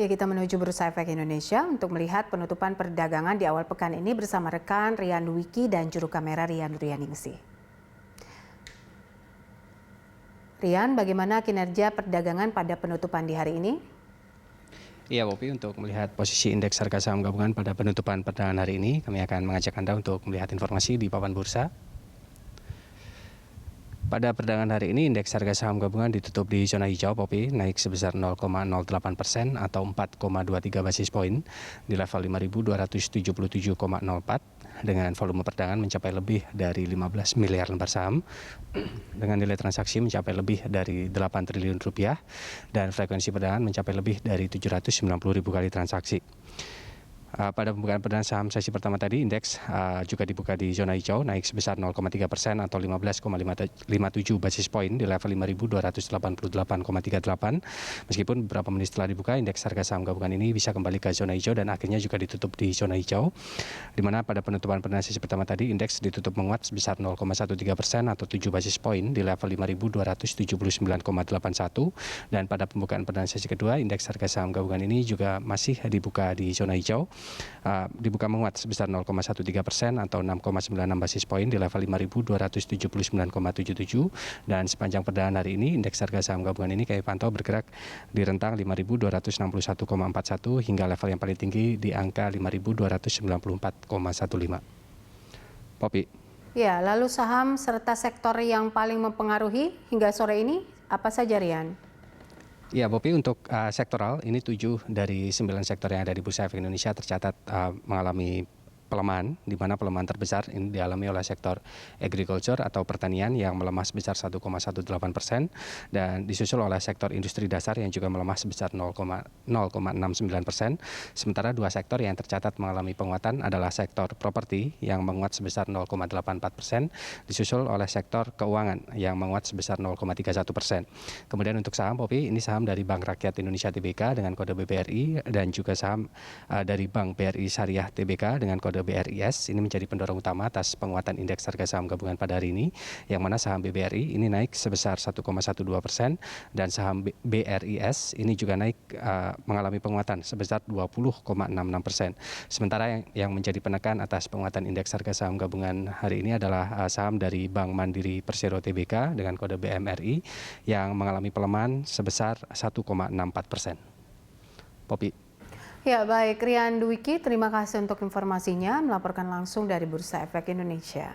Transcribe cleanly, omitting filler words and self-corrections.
Ya, kita menuju Bursa Efek Indonesia untuk melihat penutupan perdagangan di awal pekan ini bersama rekan Rian Dwiki dan juru kamera Rian Nuryaningsih. Rian, bagaimana kinerja perdagangan pada penutupan di hari ini? Iya, Bopi, untuk melihat posisi indeks harga saham gabungan pada penutupan perdagangan hari ini, kami akan mengajak Anda untuk melihat informasi di papan bursa. Pada perdagangan hari ini, indeks harga saham gabungan ditutup di zona hijau, Bopi, naik sebesar 0,08% atau 4,23 basis poin di level 5.277,04 dengan volume perdagangan mencapai lebih dari 15 miliar lembar saham dengan nilai transaksi mencapai lebih dari 8 triliun rupiah dan frekuensi perdagangan mencapai lebih dari 790 ribu kali transaksi. Pada pembukaan perdana saham sesi pertama tadi, indeks juga dibuka di zona hijau, naik sebesar 0,3% atau 15,57 basis poin di level 5.288,38. Meskipun beberapa menit setelah dibuka, indeks harga saham gabungan ini bisa kembali ke zona hijau dan akhirnya juga ditutup di zona hijau, di mana pada penutupan perdana sesi pertama tadi, indeks ditutup menguat sebesar 0,13% atau 7 basis poin di level 5.279,81. Dan pada pembukaan perdana sesi kedua, indeks harga saham gabungan ini juga masih dibuka di zona hijau. Dibuka menguat sebesar 0,13% atau 6,96 basis poin di level 5.279,77 dan sepanjang perdagangan hari ini indeks harga saham gabungan ini kami pantau bergerak di rentang 5.261,41 hingga level yang paling tinggi di angka 5.294,15. Popi. Ya, lalu saham serta sektor yang paling mempengaruhi hingga sore ini apa saja, Rian? Ya, Bopi, untuk sektoral ini 7 dari 9 sektor yang ada di Bursa Efek Indonesia tercatat mengalami pelemahan, di mana pelemahan terbesar ini dialami oleh sektor agriculture atau pertanian yang melemah sebesar 1,18% dan disusul oleh sektor industri dasar yang juga melemah sebesar 0,69%. Sementara dua sektor yang tercatat mengalami penguatan adalah sektor properti yang menguat sebesar 0,84%, disusul oleh sektor keuangan yang menguat sebesar 0,31%. Kemudian untuk saham, Popi, ini saham dari Bank Rakyat Indonesia Tbk dengan kode BBRI dan juga saham dari Bank BRI Syariah Tbk dengan kode BRIS ini menjadi pendorong utama atas penguatan indeks harga saham gabungan pada hari ini, yang mana saham BBRI ini naik sebesar 1,12% dan saham BRIS ini juga naik mengalami penguatan sebesar 20,66%. Sementara yang menjadi penekan atas penguatan indeks harga saham gabungan hari ini adalah saham dari Bank Mandiri Persero Tbk dengan kode BMRI yang mengalami pelemahan sebesar 1,64%. Popi. Ya, baik, Rian Dwiki, terima kasih untuk informasinya melaporkan langsung dari Bursa Efek Indonesia.